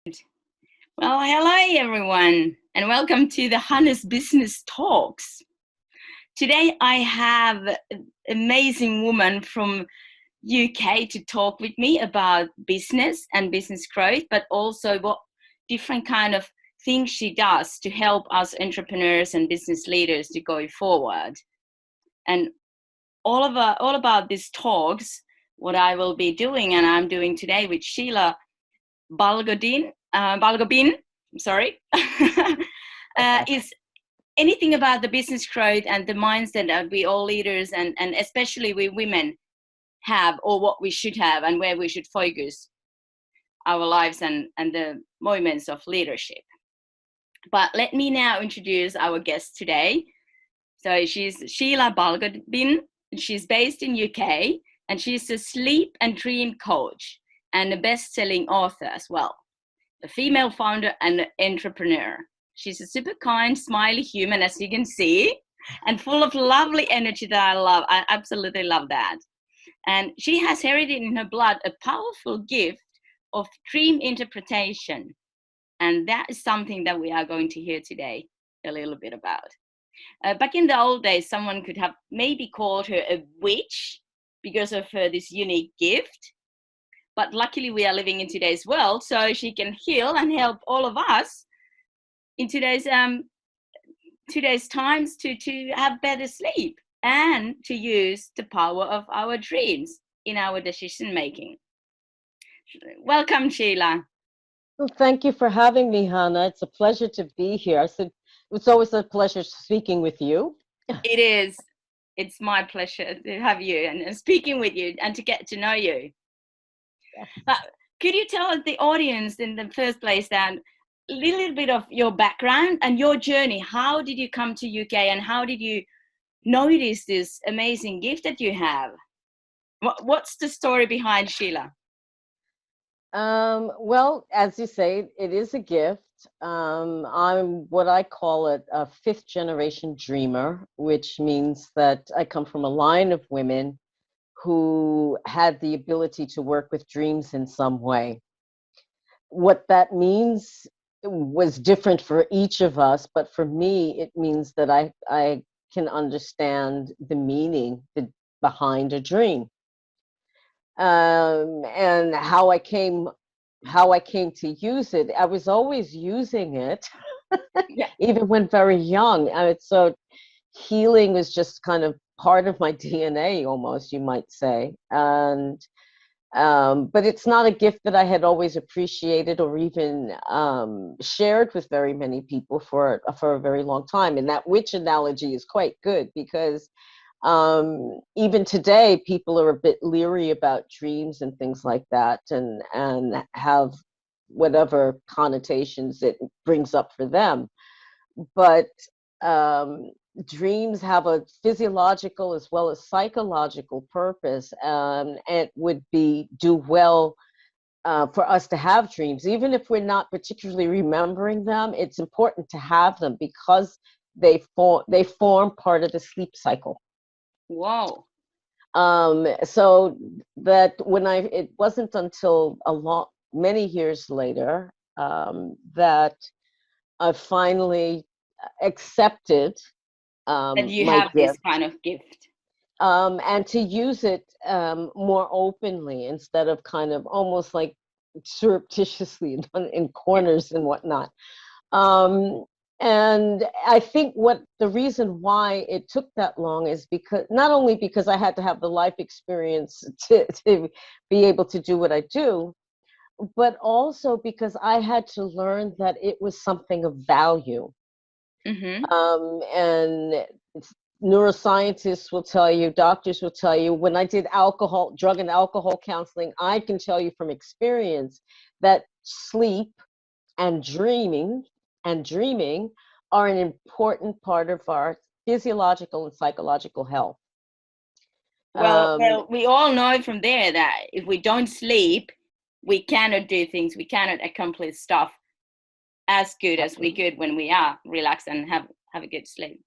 Well, hello everyone, and welcome to the Hanne's Business Talks. Today I have an amazing woman from UK to talk with me about business and business growth, but also what different kind of things she does to help us entrepreneurs and business leaders to go forward. And all about these talks, what I will be doing and I'm doing today with Sheila Balgobin, is anything about the business growth and the mindset that we all leaders and especially we women have, or what we should have and where we should focus our lives and the moments of leadership. But let me now introduce our guest today. So she's Sheila Balgobin. She's based in UK and she's a sleep and dream coach and a best-selling author as well. A female founder and entrepreneur. She's a super kind, smiley human, as you can see, and full of lovely energy that I love. I absolutely love that. And she has inherited in her blood a powerful gift of dream interpretation. And that is something that we are going to hear today a little bit about. Back in the old days, someone could have maybe called her a witch because of her this unique gift. But luckily we are living in today's world, so she can heal and help all of us in today's times to have better sleep and to use the power of our dreams in our decision making. Welcome, Sheila. Well, thank you for having me, Hanne. It's a pleasure to be here. I said it's always a pleasure speaking with you. It is. It's my pleasure to have you and speaking with you and to get to know you. But could you tell the audience in the first place that a little bit of your background and your journey? How did you come to UK and how did you notice this amazing gift that you have? What's the story behind Sheila? Well, as you say, it is a gift. I'm what I call a fifth generation dreamer, which means that I come from a line of women who had the ability to work with dreams in some way. What that means was different for each of us, but for me, it means that I can understand the meaning behind a dream. And how I came to use it. I was always using it, even when very young. So healing was just kind of part of my DNA, almost, you might say. And but it's not a gift that I had always appreciated or even shared with very many people for a very long time. And that witch analogy is quite good because even today, people are a bit leery about dreams and things like that, and have whatever connotations it brings up for them. But dreams have a physiological as well as psychological purpose, and it would do well for us to have dreams, even if we're not particularly remembering them. It's important to have them because they form part of the sleep cycle. Wow. So that it wasn't until many years later that I finally accepted that you my have gift, this kind of gift. And to use it more openly instead of kind of almost like surreptitiously in corners and whatnot. And I think the reason why it took that long is because not only because I had to have the life experience to be able to do what I do, but also because I had to learn that it was something of value. Mm-hmm. And neuroscientists will tell you, doctors will tell you, when I did drug and alcohol counseling, I can tell you from experience that sleep and dreaming are an important part of our physiological and psychological health. Well, we all know from there that if we don't sleep, we cannot do things, we cannot accomplish stuff as good as we could when we are relaxed and have a good sleep.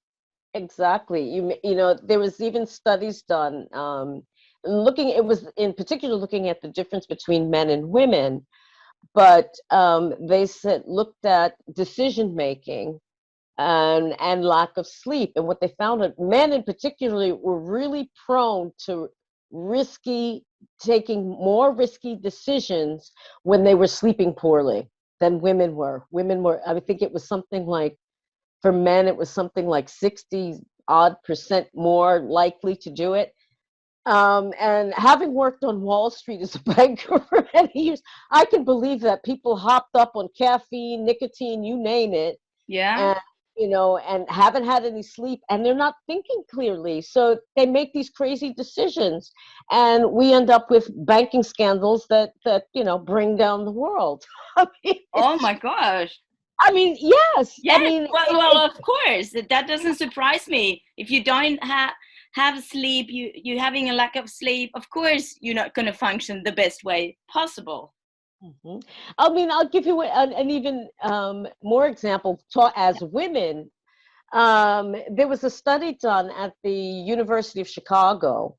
Exactly. You know, there was even studies done it was in particular looking at the difference between men and women. but they said looked at decision making and lack of sleep. And what they found that men in particularly were really prone to taking more risky decisions when they were sleeping poorly than women were. Women were, I think it was something like, for men, it was something like 60% more likely to do it. And having worked on Wall Street as a banker for many years, I can believe that people hopped up on caffeine, nicotine, you name it, Yeah. and and haven't had any sleep, and they're not thinking clearly, so they make these crazy decisions, and we end up with banking scandals that bring down the world. I mean, Oh my gosh. yes. I Yes. mean, Well, of course. That doesn't surprise me. If you don't have sleep, you having a lack of sleep, of course you're not going to function the best way possible. Mhm. I mean, I'll give you an even more example. As women, there was a study done at the University of Chicago,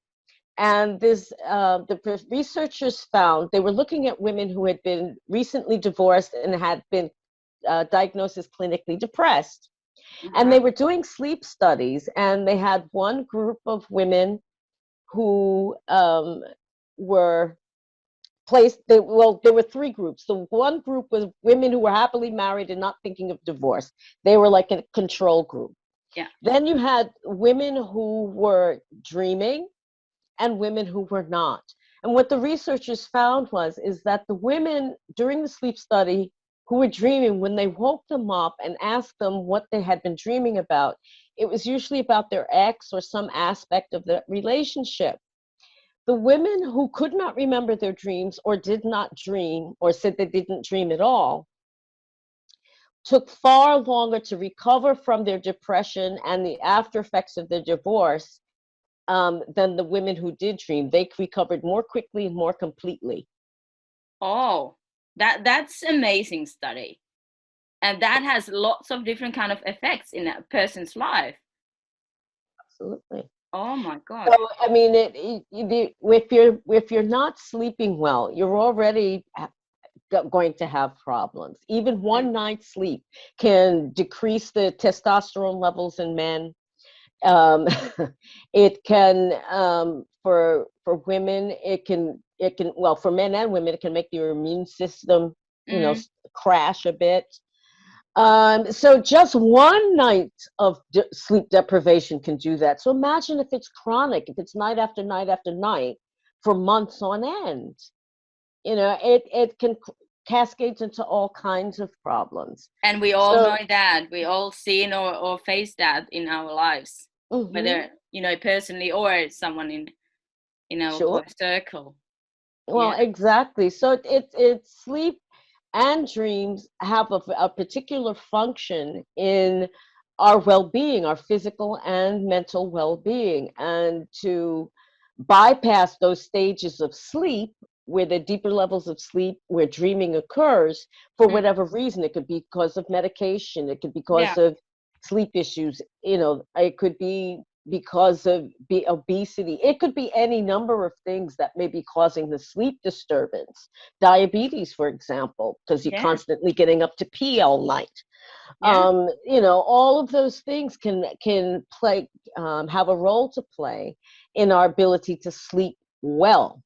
and the researchers found they were looking at women who had been recently divorced and had been diagnosed as clinically depressed. And Uh-huh. they were doing sleep studies, and they had one group of women who were there were three groups. The one group was women who were happily married and not thinking of divorce. They were like a control group. Yeah. Then you had women who were dreaming and women who were not. And what the researchers found is that the women during the sleep study who were dreaming, when they woke them up and asked them what they had been dreaming about, it was usually about their ex or some aspect of the relationship. The women who could not remember their dreams or did not dream or said they didn't dream at all took far longer to recover from their depression and the after effects of their divorce than the women who did dream. They recovered more quickly and more completely. Oh, that's amazing study. And that has lots of different kind of effects in a person's life. Absolutely. Oh my So gosh. I mean, if you're not sleeping well, you're already going to have problems. Even one night's sleep can decrease the testosterone levels in men. Um, it can for women, it can well, for men and women, it can make your immune system Mm. crash a bit. So just one night of sleep deprivation can do that. So imagine if it's chronic, if it's night after night after night for months on end. It can cascade into all kinds of problems. And we all So, know that. We all seen or face that in our lives, mhm, whether, personally or someone in our sure. close circle. Well, Yeah. exactly. So it's sleep and dreams have a particular function in our well-being, our physical and mental well-being, and to bypass those stages of sleep where the deeper levels of sleep where dreaming occurs for Mm. whatever reason. It could be because of medication, it could be Yeah. because of sleep issues, it could be because of obesity. It could be any number of things that may be causing the sleep disturbance. Diabetes, for example, because you're Yeah. constantly getting up to pee all night. Yeah. All of those things can play, have a role to play in our ability to sleep well.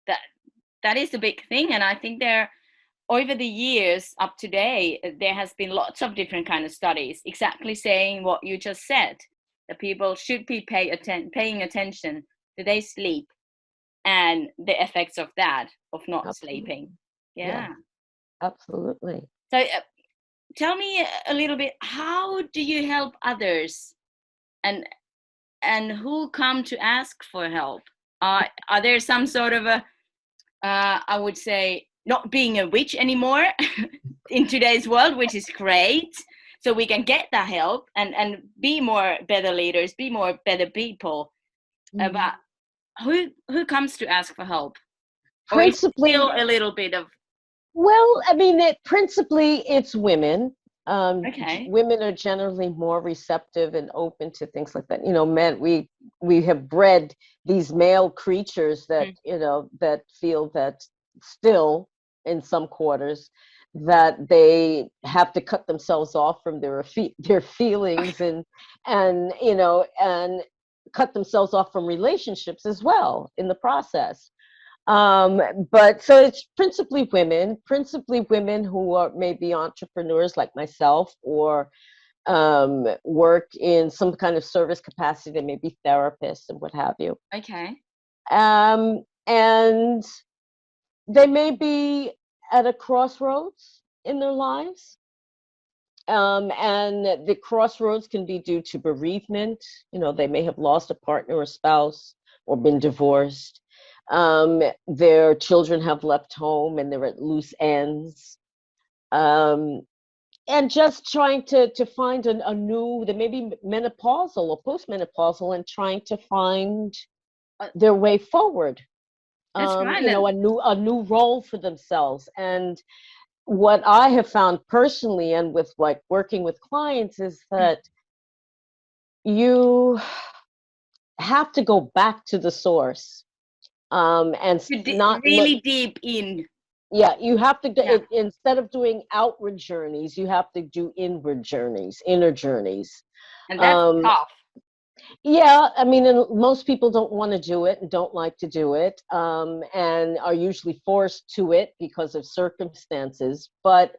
That that is a big thing, and I think there over the years up to date there has been lots of different kind of studies exactly saying what you just said, that people should be paying attention to their sleep and the effects of that, of not Absolutely. sleeping. Yes, Yeah. absolutely. So tell me a little bit, how do you help others, and who come to ask for help? Are there some sort of a I would say not being a witch anymore in today's world, which is great, so we can get that help and be more better leaders, be more better people. Mhm. But who comes to ask for help, or is it still Principally, a little bit of well, I mean, principally it's women. okay? Women are generally more receptive and open to things like that. Men, we have bred these male creatures that Mm. that feel that still. in some quarters that they have to cut themselves off from their feelings and you know, and cut themselves off from relationships as well in the process. But so it's principally women who are maybe entrepreneurs like myself, or work in some kind of service capacity. They may be therapists and what have you. Okay. And they may be at a crossroads in their lives. And the crossroads can be due to bereavement. You know, they may have lost a partner or spouse or been divorced. Their children have left home and they're at loose ends. And just trying to find a new, they may be menopausal or postmenopausal, and trying to find their way forward. That's right. You know, a new role for themselves. And what I have found personally, and with like working with clients, is that you have to go back to the source, and not really deep in. Yeah, you have to instead of doing outward journeys, you have to do inward journeys, inner journeys. And that's tough. Yeah, I mean, and most people don't want to do it and don't like to do it, and are usually forced to it because of circumstances. But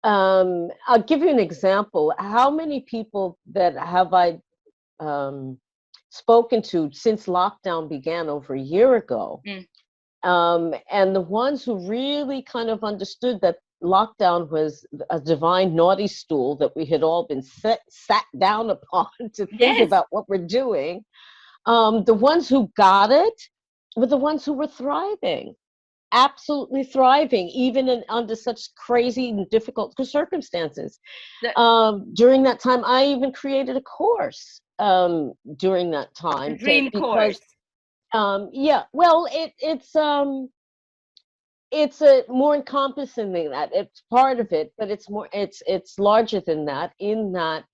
I'll give you an example. How many people that have I spoken to since lockdown began over a year ago? And the ones who really kind of understood that lockdown was a divine naughty stool that we had all been sat down upon to think about what we're doing. The ones who got it were the ones who were thriving, absolutely thriving, even under such crazy and difficult circumstances. During that time, I even created a course during that time. Dream course. Yeah, well, it's a more encompassing than that. It's part of it, but it's larger than that, in that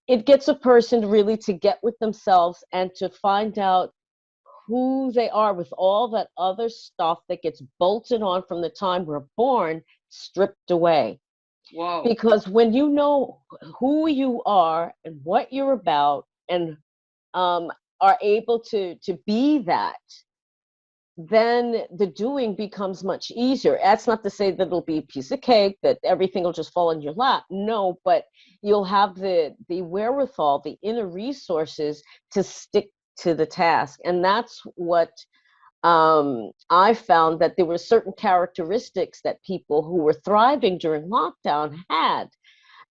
it gets a person really to get with themselves and to find out who they are, with all that other stuff that gets bolted on from the time we're born, stripped away. Wow. Because when you know who you are and what you're about, and are able to be that, then the doing becomes much easier. That's not to say that it'll be a piece of cake, that everything will just fall in your lap. No, but you'll have the wherewithal, the inner resources to stick to the task. And that's what I found, that there were certain characteristics that people who were thriving during lockdown had.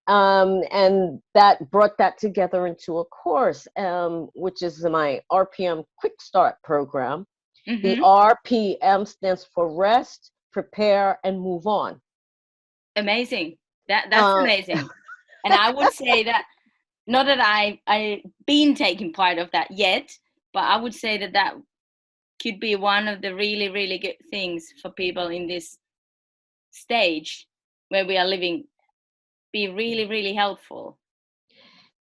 And that brought that together into a course, which is my RPM Quick Start program. The RPM stands for rest, prepare, and move on. Amazing. That's amazing. And I would say that, not that I've been taking part of that yet, but I would say that could be one of the really, really good things for people in this stage where we are living, be really, really helpful.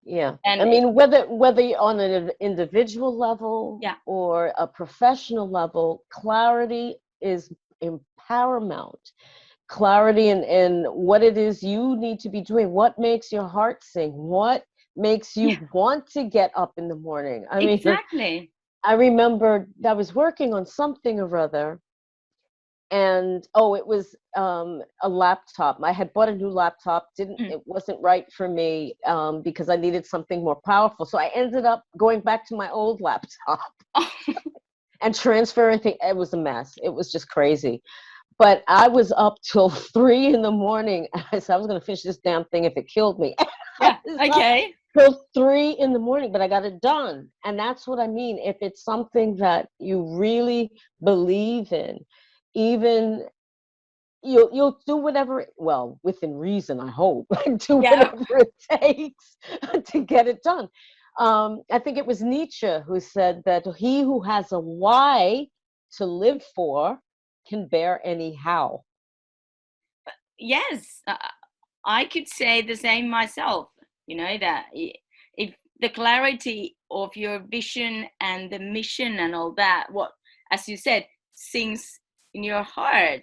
Yeah, and I mean, whether you're on an individual level or a professional level, clarity is paramount. Clarity in what it is you need to be doing, what makes your heart sing, what makes you want to get up in the morning. I mean, exactly. I remember I was working on something or other, and it was a laptop. I had bought a new laptop. It wasn't right for me, because I needed something more powerful. So I ended up going back to my old laptop and transferring things. It was a mess. It was just crazy. But I was up till 3 a.m. I said I was going to finish this damn thing if it killed me. Yeah. Okay. Till 3 a.m, but I got it done. And that's what I mean. If it's something that you really believe in, even you'll do whatever, well, within reason, I hope, do whatever it takes to get it done. I think it was Nietzsche who said that he who has a why to live for can bear any how. Yes, I could say the same myself. You know, that if the clarity of your vision and the mission and all that, what, as you said, sings in your heart,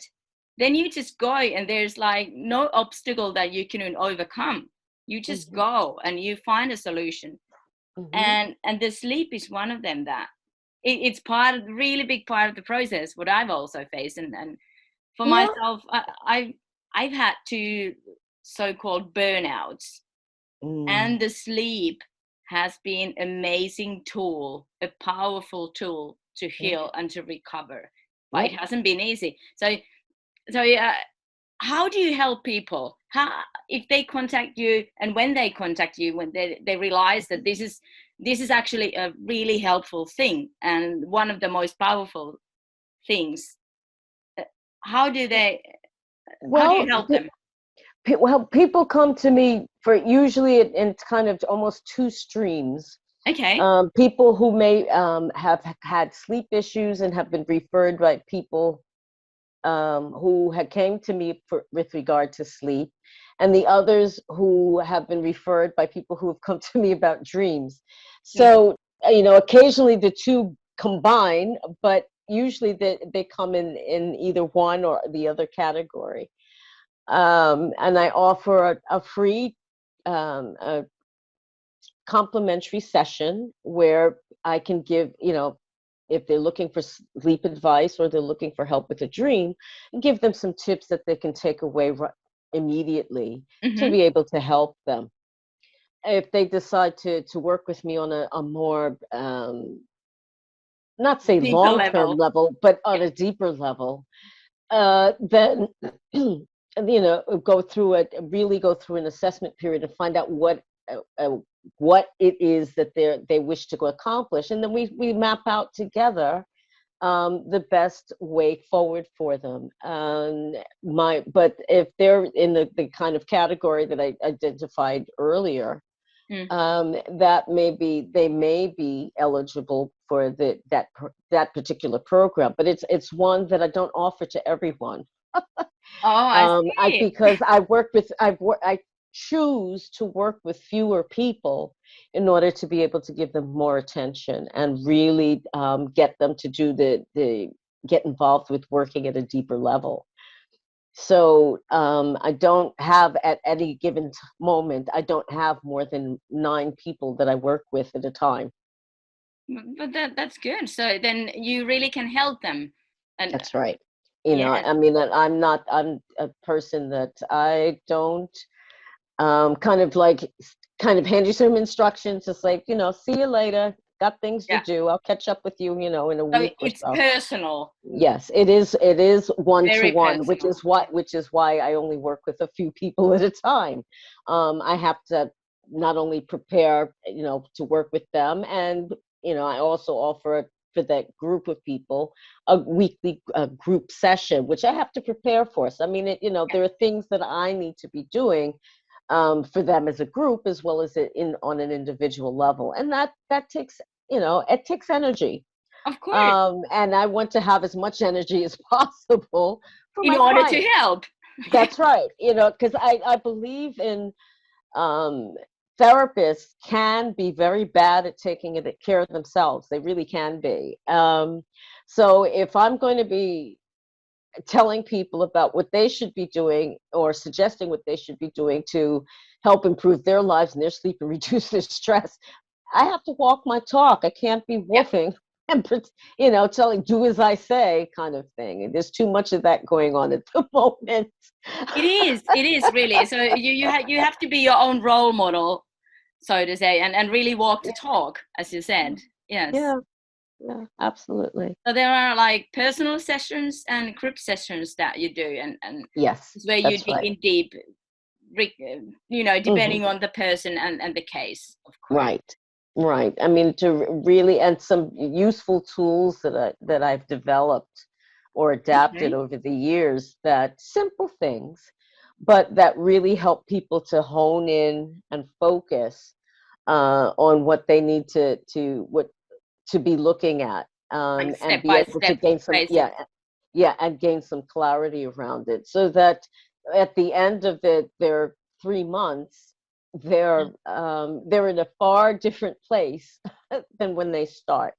then you just go, and there's like no obstacle that you can overcome. You just go and you find a solution. And the sleep is one of them. That it's part of the really big part of the process, what I've also faced. And for myself, I've had two so-called burnouts, and the sleep has been amazing tool, a powerful tool to heal and to recover. But it hasn't been easy. So how do you help people? How, if they contact you, and when they contact you, when they realize that this is actually a really helpful thing and one of the most powerful things, how do you help them? Well, people come to me for usually in kind of almost two streams. Okay. People who may have had sleep issues and have been referred by people who had came to me with regard to sleep, and the others who have been referred by people who have come to me about dreams. So, occasionally the two combine, but usually they come in either one or the other category. And I offer a free a complimentary session where I can give, if they're looking for sleep advice or they're looking for help with a dream, give them some tips that they can take away immediately to be able to help them. If they decide to work with me on a more, not say long-term level, but on a deeper level, then go through an assessment period to find out what it is that they wish to go accomplish, and then we map out together the best way forward for them. But if they're in the kind of category that I identified earlier, that they may be eligible for that particular program, but it's one that I don't offer to everyone. I see. Because I choose to work with fewer people in order to be able to give them more attention and really get them to get involved with working at a deeper level. So I don't have, at any given moment, I don't have more than 9 people that I work with at a time. But that's good. So then you really can help them. And that's right. I mean, I'm a person that I don't kind of hand you some instructions, just like, see you later, got things to do, I'll catch up with you, in a week or so. It's personal. Yes, it is one-to-one, which is why I only work with a few people at a time. I have to not only prepare, to work with them, and I also offer for that group of people a weekly group session, which I have to prepare for. So I mean, there are things that I need to be doing for them as a group, as well as on an individual level, and that takes it takes energy. Of course. And I want to have as much energy as possible for in order to help. That's right. Because I believe in therapists can be very bad at taking care of themselves. They really can be. So if I'm going to be telling people about what they should be doing or suggesting what they should be doing to help improve their lives and their sleep and reduce their stress, I have to walk my talk. I can't be woofing and telling, do as I say kind of thing. And there's too much of that going on at the moment. It is really. So you have to be your own role model, so to say, and really walk the talk, as you said. Yes. Yeah, absolutely. So there are like personal sessions and group sessions that you do, and yes, where you dig in deep, depending on the person and the case, of course. Right. I mean, to really, and some useful tools that I've developed or adapted over the years, that simple things, but that really help people to hone in and focus on what they need to be looking at, like and be able to gain some and gain some clarity around it, so that at the end of their 3 months, they're in a far different place than when they start.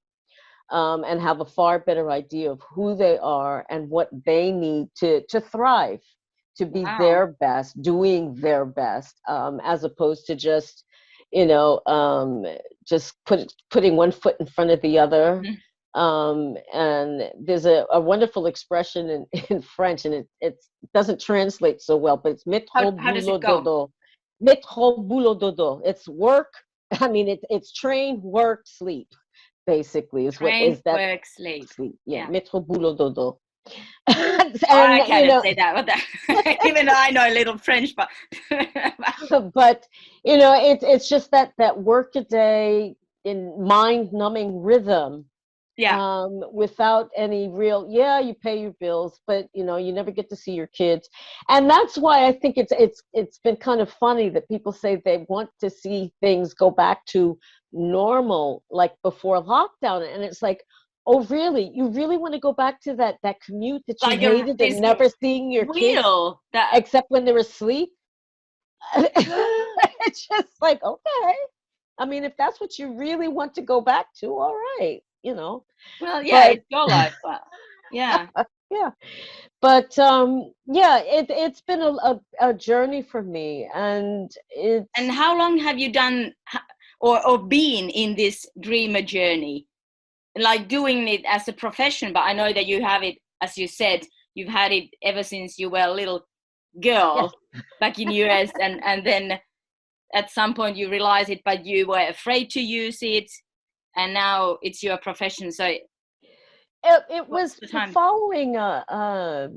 and have a far better idea of who they are and what they need to thrive, to be Wow. their best, doing their best, as opposed to just, just putting one foot in front of the other. Mhm. And there's a wonderful expression in French, and it doesn't translate so well, but it's How métro does it boulot go? dodo. Métro boulot dodo. It's work. I mean, it's train, work, sleep. Basically, Train, is that work, sleep. sleep? Yeah, Yeah. métro boulot dodo. I And cannot say that, even though I know a little French, but but it's just that work a day in mind numbing rhythm, yeah, without any real, yeah, you pay your bills, but you never get to see your kids. And that's why I think it's been kind of funny that people say they want to see things go back to normal, like before lockdown. And it's like, oh really, you really want to go back to that commute that you like hated, this and never seeing your kids wheel that. except when they're asleep? It's just like, okay, I mean, if that's what you really want to go back to, all right, Well, yeah, but it's your life, but yeah. yeah, but yeah, it's been a journey for me, and And it's how long have you done or been in this dreamer journey, like doing it as a profession? But I know that you have it, as you said, you've had it ever since you were a little yes. girl back in US, and then at some point you realize it, but you were afraid to use it, and now it's your profession. So It what's was the time? following a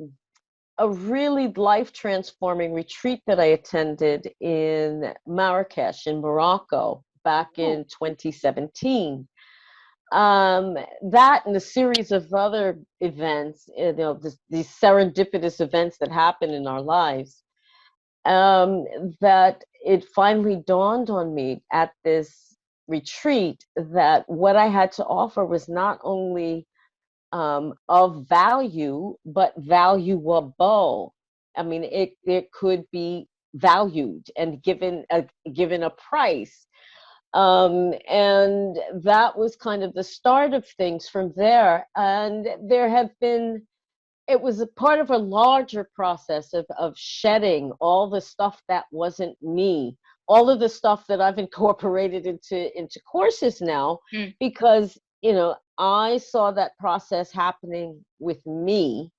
really life transforming retreat that I attended in Marrakesh in Morocco back Oh, in 2017. That and a series of other events, these serendipitous events that happen in our lives, that it finally dawned on me at this retreat that what I had to offer was not only of value, but valuable. I mean, it could be valued and given a price. And that was kind of the start of things from there. And there have been, it was a part of a larger process of shedding all the stuff that wasn't me, all of the stuff that I've incorporated into courses now, mm. because I saw that process happening with me,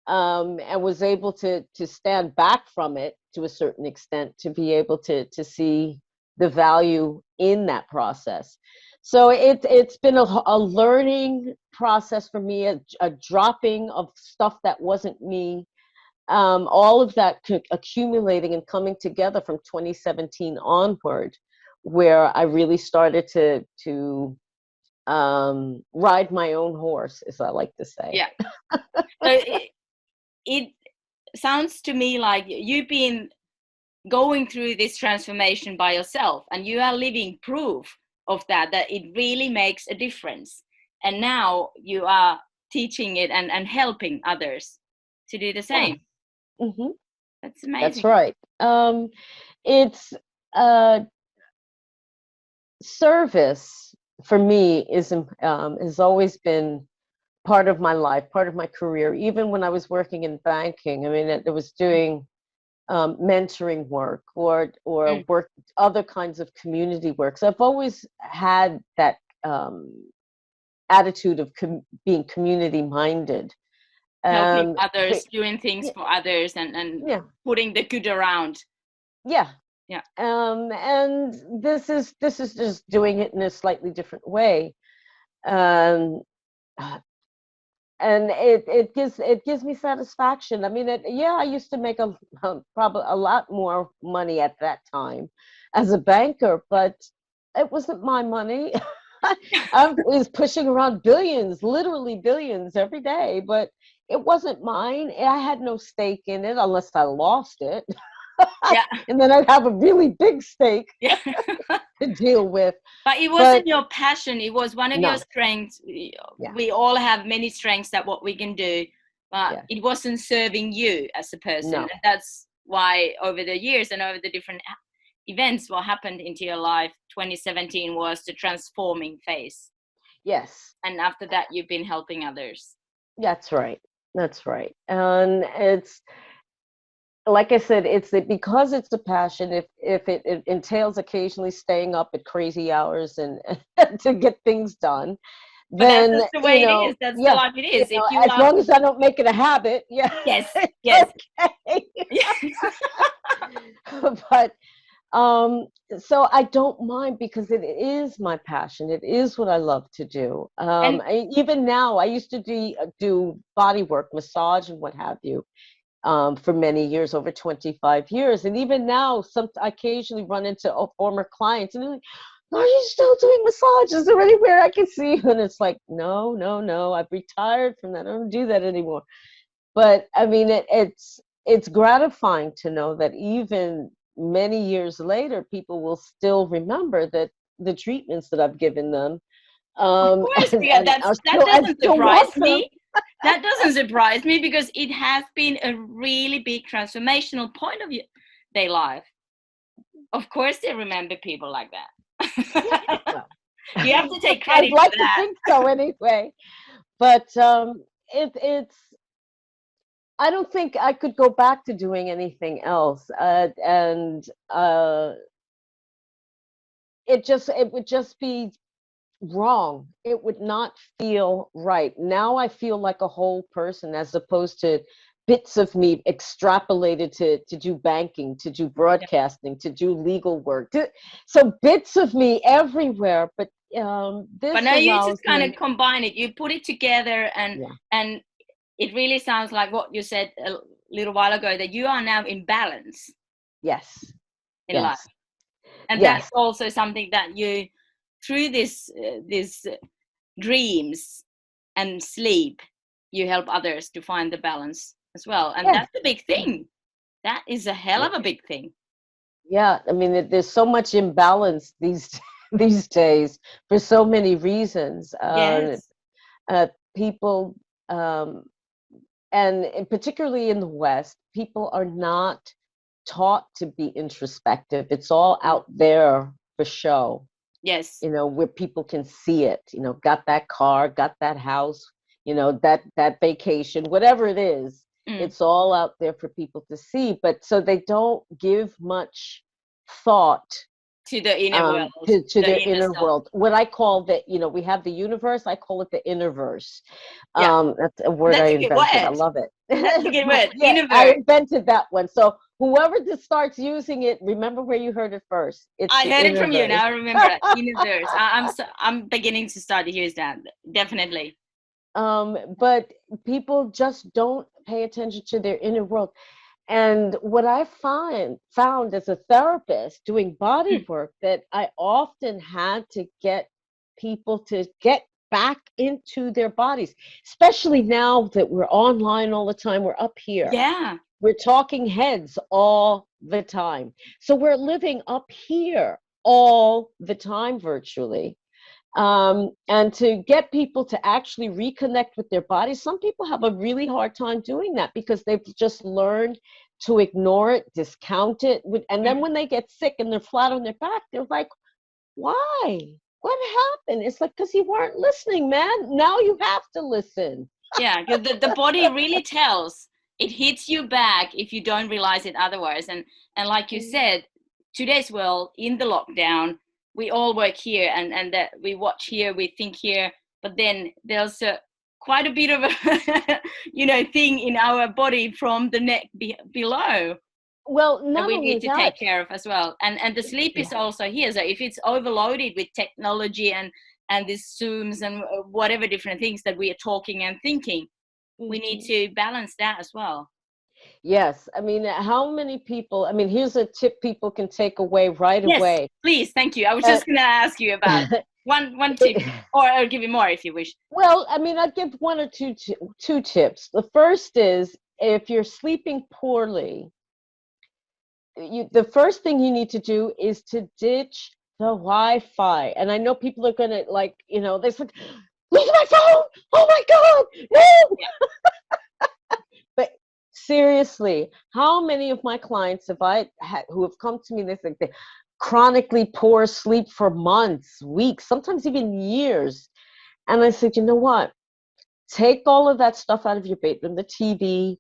and was able to stand back from it to a certain extent, to be able to see the value in that process. So it's been a learning process for me, a dropping of stuff that wasn't me, all of that accumulating and coming together from 2017 onward, where I really started to ride my own horse, as I like to say. Yeah. So it sounds to me like you've been going through this transformation by yourself, and you are living proof of that it really makes a difference. And now you are teaching it and helping others to do the Yeah. same. Hmm. That's That's amazing. right. It's service for me has always been part of my life, part of my career. Even when I was working in banking, I mean, it was doing mentoring work or Mm. work, other kinds of community work. So I've always had that attitude of being community minded. Helping But others, doing things yeah, for others, and yeah, putting the good around. yeah. Yeah. And this is just doing it in a slightly different way. Um, and it gives me satisfaction. I mean, yeah, I used to make probably a lot more money at that time as a banker, but it wasn't my money. I was pushing around billions, literally billions every day, but it wasn't mine. I had no stake in it unless I lost it. Yeah. And then I'd have a really big stake Yeah. to deal with. But it But wasn't your passion, it was one of your no, strengths. yeah, We all have many strengths that what we can do, but yeah, it wasn't serving you as a person. no. And that's why over the years and over the different events what happened into your life, 2017 was the transforming phase. Yes. And after that, you've been helping others. That's right. That's right. And it's, like I said, because it's a passion. If it entails occasionally staying up at crazy hours and to get things done, But that's then just the way it is. That's the yeah, life it is. If you as love, long as I don't make it a habit, yeah, yes, it's yes, okay. yes. But so I don't mind because it is my passion. It is what I love to do. And Even now, I used to do body work, massage, and what have you. For many years, over 25 years. And even now, I occasionally run into former clients and they're like, are you still doing massages? Is there anywhere I can see you? And it's like, no, no, no, I've retired from that. I don't do that anymore. But I mean, it's gratifying to know that even many years later, people will still remember that the treatments that I've given them. of course, yeah, And that I doesn't still want surprise them. me. That doesn't surprise me because it has been a really big transformational point of their life. Of course, they remember people like Yeah, that. well, You have to take I'd credit for like to that. think so anyway. But it's I don't think I could go back to doing anything else. And it would just be wrong. It would not feel right. Now I feel like a whole person as opposed to bits of me extrapolated to do banking, to do Yeah. broadcasting, to do legal work. So bits of me everywhere, but But this now you just allows kind of me, combine it. You put it together, yeah, and it really sounds like what you said a little while ago, that you are now in balance yes, in life. yes, And that's yes, also something that you, through this dreams and sleep, you help others to find the balance as well. And yes. that's a big thing. That is a hell of a big thing. Yeah, I mean, there's so much imbalance these days for so many reasons. Yes. People, um, and particularly in the West, people are not taught to be introspective. It's all out there for show, Yes. where people can see it. Got that car, got that house, that vacation, whatever it is. Mm. It's all out there for people to see, but so they don't give much thought To the inner world, to the their inner inner self. world. What I call we have the universe. I call it the innerverse. Yeah. That's a word I That's a good invented. I word. love it. That's a good word. Yeah, I Universe. invented that one. So whoever just starts using it, remember where you heard it first. It's I the heard it from you. innerverse. Now I remember it. Universe. I'm beginning to start to use that. Definitely. But people just don't pay attention to their inner world. And what I found as a therapist doing body Mm. work, that I often had to get people to get back into their bodies, especially now that we're online all the time. We're up here. Yeah. We're talking heads all the time. So we're living up here all the time virtually. And to get people to actually reconnect with their bodies, some people have a really hard time doing that because they've just learned to ignore it, discount it. And then Mm. when they get sick and they're flat on their back, they're like, why? What happened? It's like, because you weren't listening, man. Now you have to listen. Yeah. Because the body really tells. It hits you back if you don't realize it otherwise. And like you said, today's world, in the lockdown, we all work here and that we watch here, we think here, but then there's quite a bit of a thing in our body from the neck below Well, that not we only need to that, take care of as well. And the sleep yeah. is also here. So if it's overloaded with technology and these Zooms and whatever different things that we are talking and thinking, we need Mhm. to balance that as well. Yes. I mean, how many people, I mean, here's a tip people can take away right Yes, away. please. Thank you. I was Uh, just going to ask you about one tip, or I'll give you more if you wish. Well, I mean, I'd give one or two tips. The first is if you're sleeping poorly, the first thing you need to do is to ditch the Wi-Fi. And I know people are gonna they're like, "Leave my phone! Oh my God, no!" Yeah. But seriously, how many of my clients have I had who have come to me? They think they chronically poor sleep for months, weeks, sometimes even years. And I said, you know what? Take all of that stuff out of your bedroom, the TV,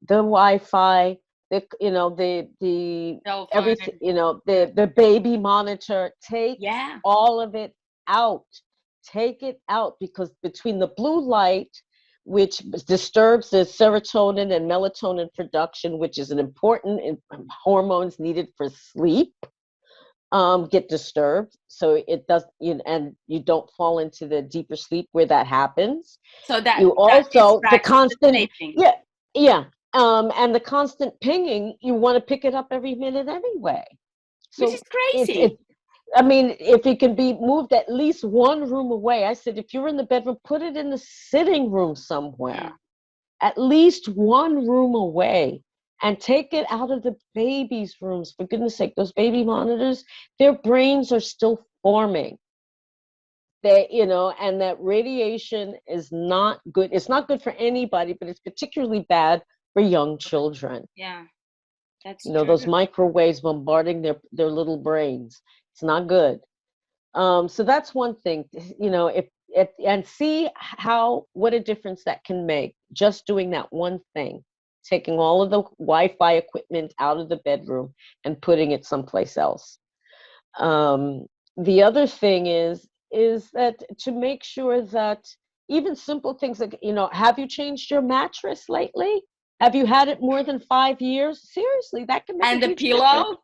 the Wi-Fi, the Cell phone. everything, the baby monitor. Take Yeah. all of it out. Take it out, because between the blue light, which disturbs the serotonin and melatonin production, which is an important hormones needed for sleep, get disturbed. So it does, and you don't fall into the deeper sleep where that happens. So that You also, the distracts constant, sleeping. yeah. And the constant pinging, you want to pick it up every minute anyway. Which So is crazy. I mean, if it can be moved at least one room away, I said, if you're in the bedroom, put it in the sitting room somewhere, at least one room away, and take it out of the baby's rooms. For goodness sake, those baby monitors, their brains are still forming. And that radiation is not good. It's not good for anybody, but it's particularly bad for young children. Yeah, that's true. Those microwaves bombarding their little brains. It's not good. So that's one thing, and see what a difference that can make. Just doing that one thing, taking all of the Wi-Fi equipment out of the bedroom and putting it someplace else. The other thing is that to make sure that even simple things like, have you changed your mattress lately? Have you had it more than 5 years? Seriously, that can make and a the huge pillow difference.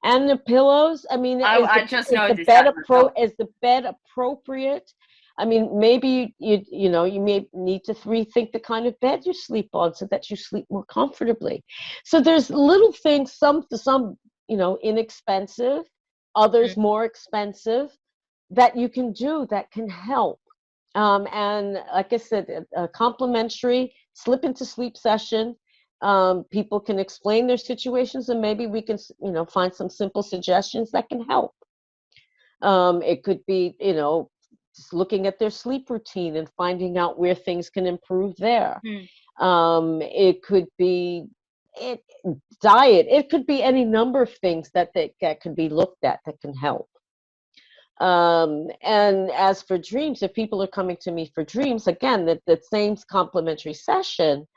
And the pillows. I mean, I just is noticed that is the bed appropriate? I mean, maybe you may need to rethink the kind of bed you sleep on so that you sleep more comfortably. So there's little things, some inexpensive, others more expensive, that you can do that can help. And like I said, a complimentary slip into sleep session. People can explain their situations, and maybe we can, find some simple suggestions that can help. It could be, just looking at their sleep routine and finding out where things can improve there. It could be diet. It could be any number of things that could be looked at that can help. And as for dreams, if people are coming to me for dreams, again, that same complimentary session,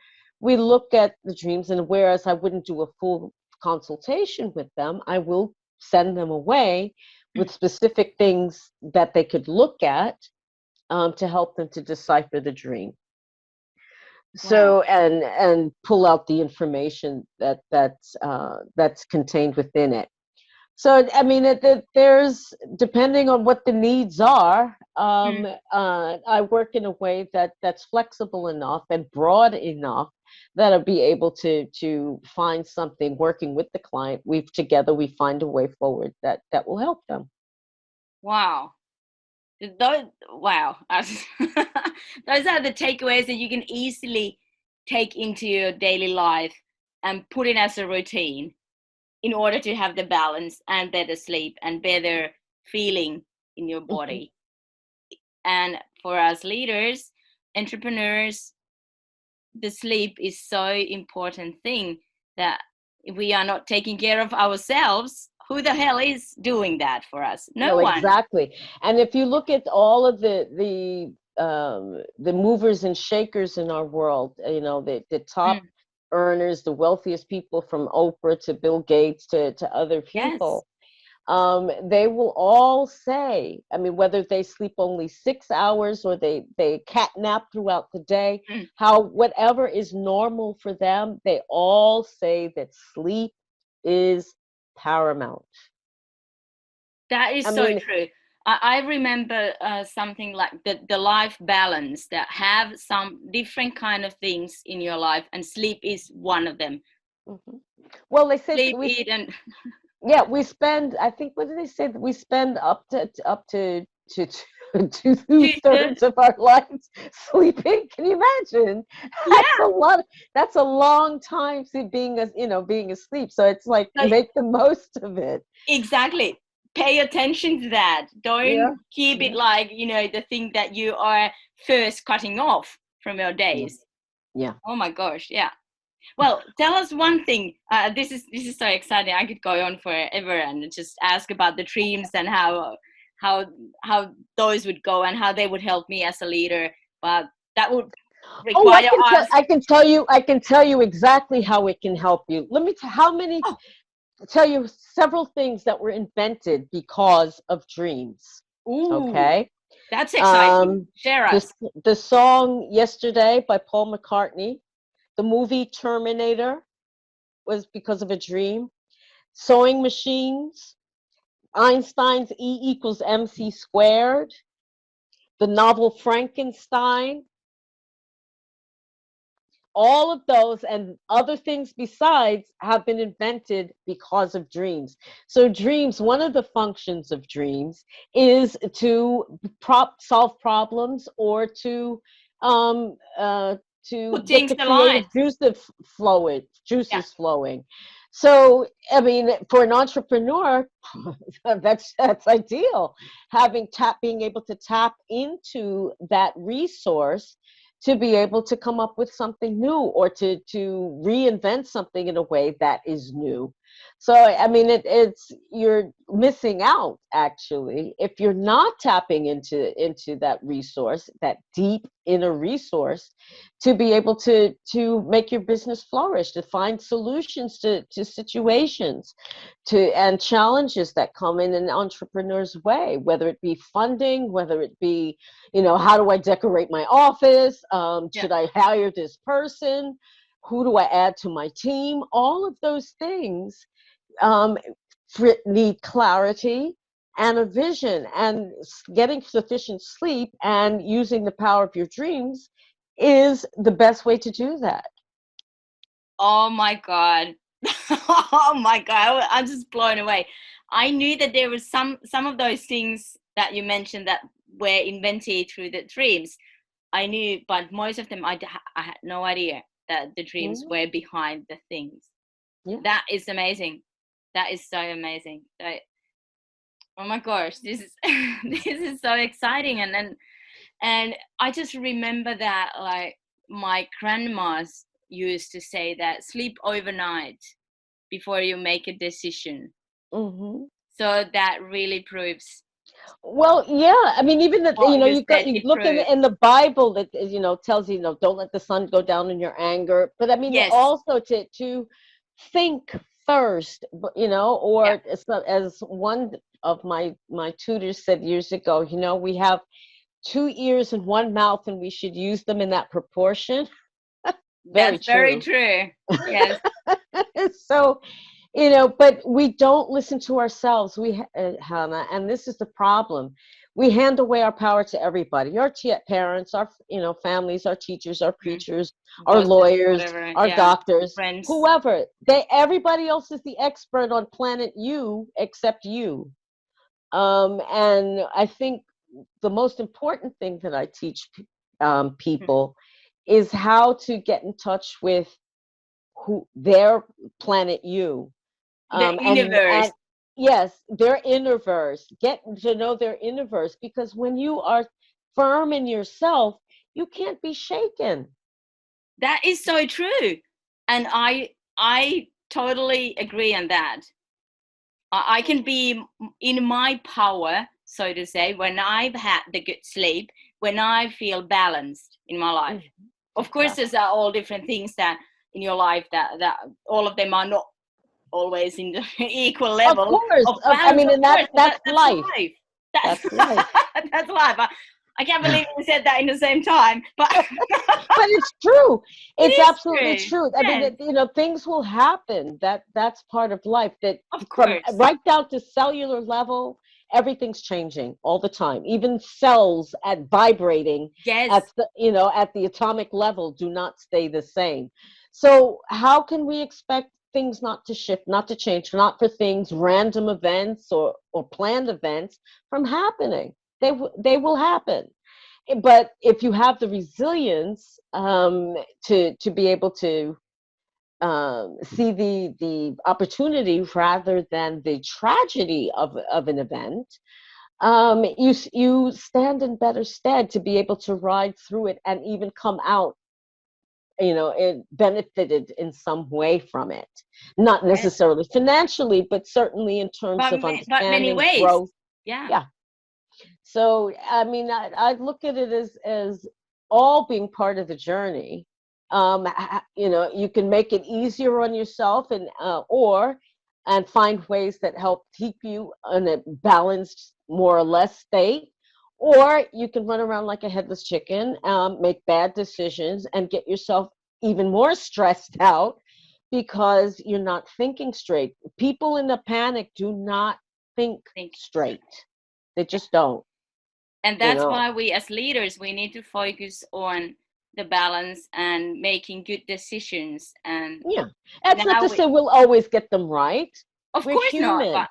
we look at the dreams, and whereas I wouldn't do a full consultation with them, I will send them away with specific things that they could look at to help them to decipher the dream. So, and pull out the information that's contained within it. So, I mean, there's, depending on what the needs are, I work in a way that's flexible enough and broad enough that I'll be able to find something, working with the client. Together we find a way forward that will help them. Wow. Wow. Those are the takeaways that you can easily take into your daily life and put it as a routine in order to have the balance and better sleep and better feeling in your body. And for us leaders, entrepreneurs, the sleep is so important thing that if we are not taking care of ourselves, who the hell is doing that for us? No one. Exactly. And if you look at all of the movers and shakers in our world, the top earners, the wealthiest people, from Oprah to Bill Gates to other people, they will all say, I mean, whether they sleep only 6 hours or they cat nap throughout the day, whatever is normal for them, they all say that sleep is paramount. That is true. I remember something like the life balance, that have some different kind of things in your life, and sleep is one of them. Well, they said sleep, eat, and we spend, I think, what did they say? We spend up to 2/3 of our lives sleeping. Can you imagine? That's a lot. That's a long time being asleep. So it's like, make the most of it. Exactly. Pay attention to that. Don't keep it like, the thing that you are first cutting off from your days. Yeah. Oh my gosh. Yeah. Well, tell us one thing. This is so exciting. I could go on forever and just ask about the dreams and how how those would go and how they would help me as a leader. But that would Oh, require us. I can tell you exactly how it can help you. Let me Oh, tell you several things that were invented because of dreams. ooh, Okay. that's exciting. Share us. The song Yesterday by Paul McCartney, the movie Terminator was because of a dream. Sewing machines, Einstein's E=mc squared, the novel Frankenstein, all of those and other things besides have been invented because of dreams. So dreams, one of the functions of dreams is to solve problems or um, uh, to Put get things the alive. creative Yeah. juices flowing. So, I mean, for an entrepreneur, that's ideal. Being able to tap into that resource to be able to come up with something new or to reinvent something in a way that is new. So I mean, it's you're missing out actually if you're not tapping into that resource, that deep inner resource, to be able to make your business flourish, to find solutions to situations, and challenges that come in an entrepreneur's way, whether it be funding, whether it be, how do I decorate my office? Yeah. Should I hire this person? Who do I add to my team? All of those things um, need clarity and a vision, and getting sufficient sleep and using the power of your dreams is the best way to do that. Oh my God. Oh my God. I'm just blown away. I knew that there was some of those things that you mentioned that were invented through the dreams. I knew, but most of them I had no idea that the dreams Mhm. were behind the things. Yeah. That is amazing. That is so amazing. Oh my gosh, this is this is so exciting. And I just remember that, like, my grandmas used to say that sleep overnight before you make a decision. Hmm. So that really proves Well, yeah. I mean, even that, what you said. you It look proves. in the Bible that tells you, don't let the sun go down in your anger. But I mean, Yes. also to think first, Yeah. or as one of my tutors said years ago, we have two ears and one mouth, and we should use them in that proportion. Very That's very true. true. Yes. So, but we don't listen to ourselves. Hannah, and this is the problem. We hand away our power to everybody, our parents, our, families, our teachers, our Mm. preachers, our Bosses, lawyers, whatever. our Yeah. doctors, Friends. whoever. Everybody else is the expert on planet you except you. And I think the most important thing that I teach people is how to get in touch with their planet you, The and universe. yes, their innerverse. Get to know their innerverse, because when you are firm in yourself, you can't be shaken. That is so true. And I totally agree on that. I can be in my power, so to say, when I've had the good sleep, when I feel balanced in my life. Of course, Exactly. there's all different things that in your life that all of them are not always in the equal Of level course. of I balance, mean, of and course, but that's that's life. life. That's That's life. that's life. I can't believe we said that in the same time, but But it's true. it It's is absolutely true. true. I mean, Yes, things will happen. That's part of life. That of from course. right down to cellular level, everything's changing all the time. Even cells at vibrating Yes. at the atomic level do not stay the same. So how can we expect things not to shift, not to change, not for things, random events or planned events from happening? They will happen. But if you have the resilience to be able to see the opportunity rather than the tragedy of an event, you stand in better stead to be able to ride through it and even come out, it benefited in some way from it, not Yes. necessarily financially, but certainly in terms of But many understanding ways. growth. Yeah. Yeah. So, I mean, I look at it as all being part of the journey. You know, you can make it easier on yourself, and find ways that help keep you in a balanced, more or less state. Or you can run around like a headless chicken, make bad decisions, and get yourself even more stressed out because you're not thinking straight. People in a panic do not think Think. straight. They just don't, And you that's know. why we as leaders, we need to focus on the balance and making good decisions. And Yeah. That's not now to we, say we'll always get them right. of We're course not, human, but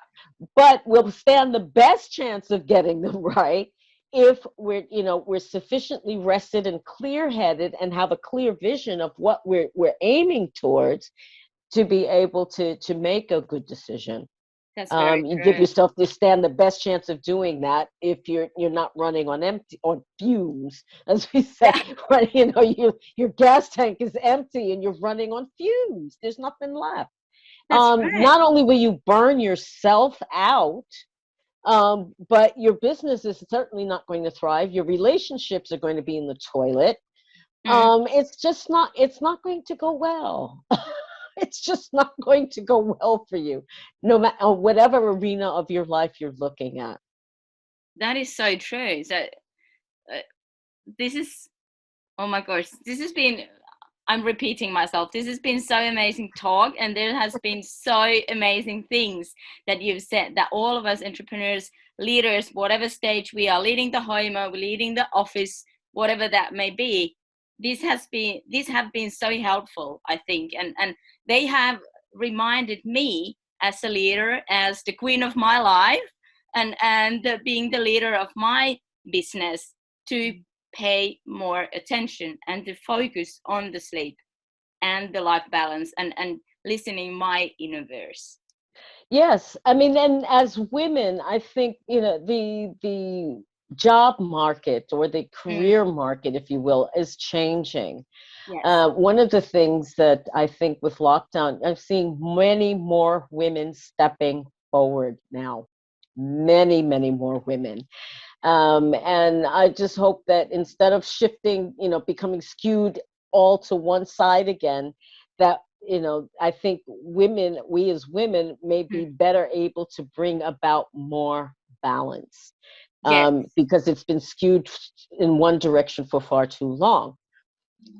but we'll stand the best chance of getting them right if we're sufficiently rested and clear-headed and have a clear vision of what we're aiming towards to be able to make a good decision. that's very You give true. yourself to stand the best chance of doing that if you're not running on empty, on fumes, as we say. Yeah, When your gas tank is empty and you're running on fumes, there's nothing left. that's right. Not only will you burn yourself out, but your business is certainly not going to thrive. Your relationships are going to be in the toilet. Mm. It's not going to go well. It's just not going to go well for you, no matter whatever arena of your life you're looking at. That is so true. So uh, this is, oh my gosh, this has been, I'm repeating myself. This has been so amazing talk, and there has been so amazing things that you've said, that all of us entrepreneurs, leaders, whatever stage we are, leading the home or leading the office, whatever that may be, these have been so helpful, I think, and they have reminded me as a leader, as the queen of my life, and being the leader of my business, to pay more attention and to focus on the sleep and the life balance, and listening my inner voice. Yes, I mean, and as women, I think the job market or the Mm, career market, if you will, is changing. yes. One of the things that I think with lockdown, I've seen many more women stepping forward now. Many, many more women. And I just hope that instead of shifting, becoming skewed all to one side again, that, I think we as women may be Mm, better able to bring about more balance, yes. because it's been skewed in one direction for far too long.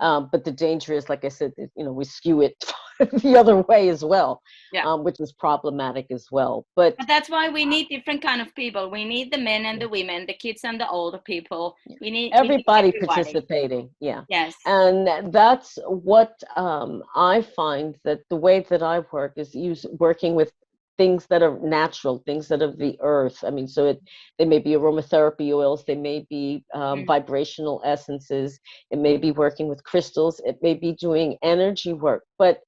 But the danger is, like I said, we skew it the other way as well, Yeah. which is problematic as well. But But that's why we need different kind of people. We need the men and the women, the kids and the older people. We need everybody everybody. participating, yeah. Yes. And that's what I find, that the way that I work is working with things that are natural, things that are of the earth. I mean, so they may be aromatherapy oils, they may be Mm, vibrational essences, it may be working with crystals, it may be doing energy work, but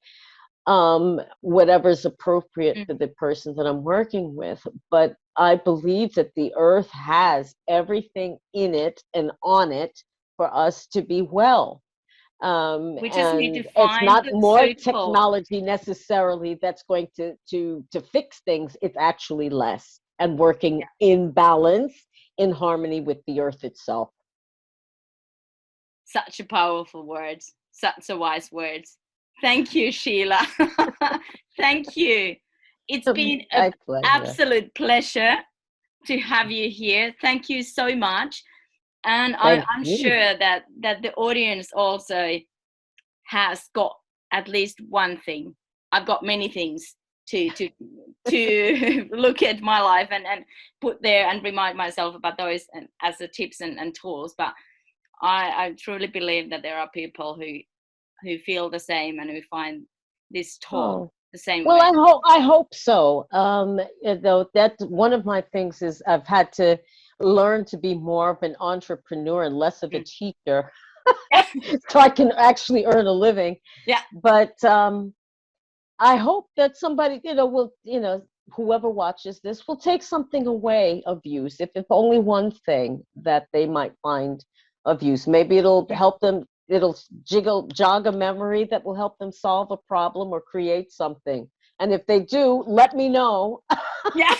whatever's appropriate mm. for the person that I'm working with. But I believe that the earth has everything in it and on it for us to be well. We just need to And it's find not the more suitable. technology necessarily that's going to fix things. It's actually less, and working Yeah. in balance, in harmony with the earth itself. Such a powerful words. Such a wise words. Thank you, Sheila. Thank you. It's been an My pleasure. absolute pleasure to have you here. Thank you so much. And Thank I'm you. sure that the audience also has got at least one thing. I've got many things to look at my life and put there and remind myself about those, and as the tips and tools. But I truly believe that there are people who feel the same and who find this talk Oh. the same Well, way. I hope so. Though that's one of my things, is I've had to learn to be more of an entrepreneur and less of a Mm. teacher, so I can actually earn a living. Yeah. But I hope that somebody, will, whoever watches this will take something away of use, if only one thing that they might find of use. Maybe it'll Mm. help them, it'll jog a memory that will help them solve a problem or create something. And if they do, let me know. Yeah.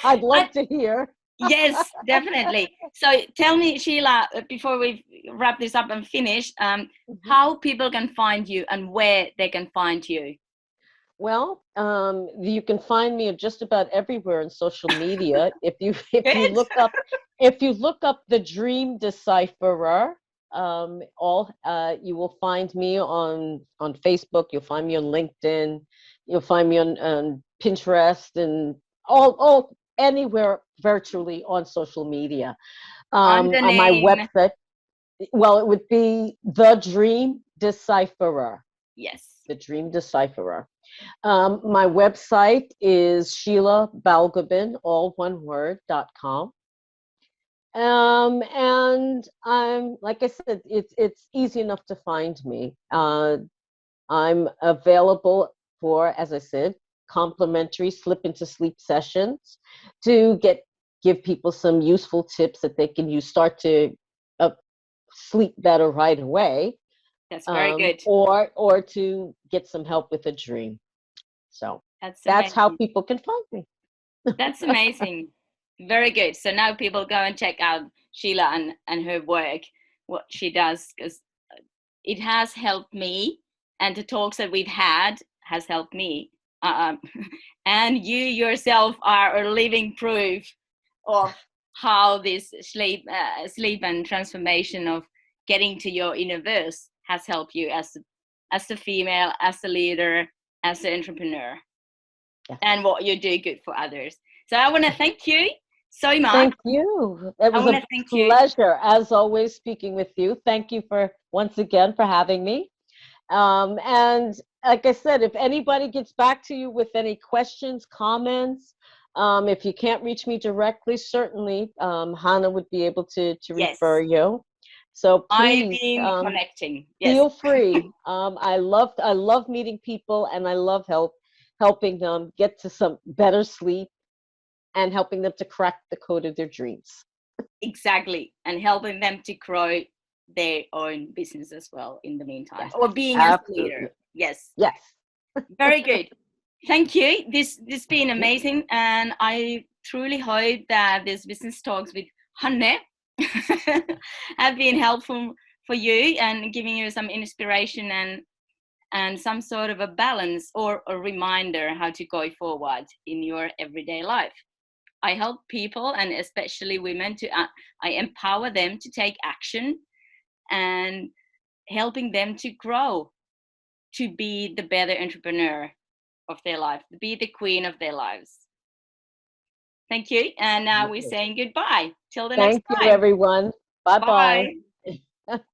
I'd And love to hear. Yes, definitely. So tell me, Sheila, before we wrap this up and finish, how people can find you and where they can find you. Well, you can find me just about everywhere in social media. Good. If you look up the Dream Decipherer, you will find me on Facebook. You'll find me on LinkedIn. You'll find me on Pinterest and all anywhere virtually on social media. On the On my name. website, well, it would be the Dream Decipherer. Yes. The Dream Decipherer. My website is Sheila Balgobin, all one word.com. And I'm, like I said, it's easy enough to find me. I'm available for, as I said, complimentary slip into sleep sessions to give people some useful tips that they can use, start to sleep better right away, That's very good. or to get some help with a dream. So that's how people can find me. That's amazing. Very good. So now people go and check out Sheila and her work, what she does, because it has helped me, and the talks that we've had has helped me. And you yourself are a living proof of how this sleep and transformation of getting to your inner verse has helped you as a female, as a leader, as an entrepreneur, and what you do good for others. So I want to thank you so much. Thank you. It was a pleasure, as always, speaking with you. Thank you once again for having me. And like I said, if anybody gets back to you with any questions, comments, if you can't reach me directly, certainly Hanne would be able to refer you. So please, connecting. Yes. Feel free. I love meeting people, and I love helping them get to some better sleep and helping them to crack the code of their dreams. Exactly. And helping them to grow their own business as well in the meantime. Yes. Or being a leader. Yes. Yes. Very good. Thank you. This has been amazing. And I truly hope that this business talks with Hanne have been helpful for you and giving you some inspiration and some sort of a balance or a reminder how to go forward in your everyday life. I help people, and especially women, I empower them to take action and helping them to grow, to be the better entrepreneur of their life, to be the queen of their lives. Thank you. And now we're saying goodbye till the next time. Thank you, everyone. Bye-bye.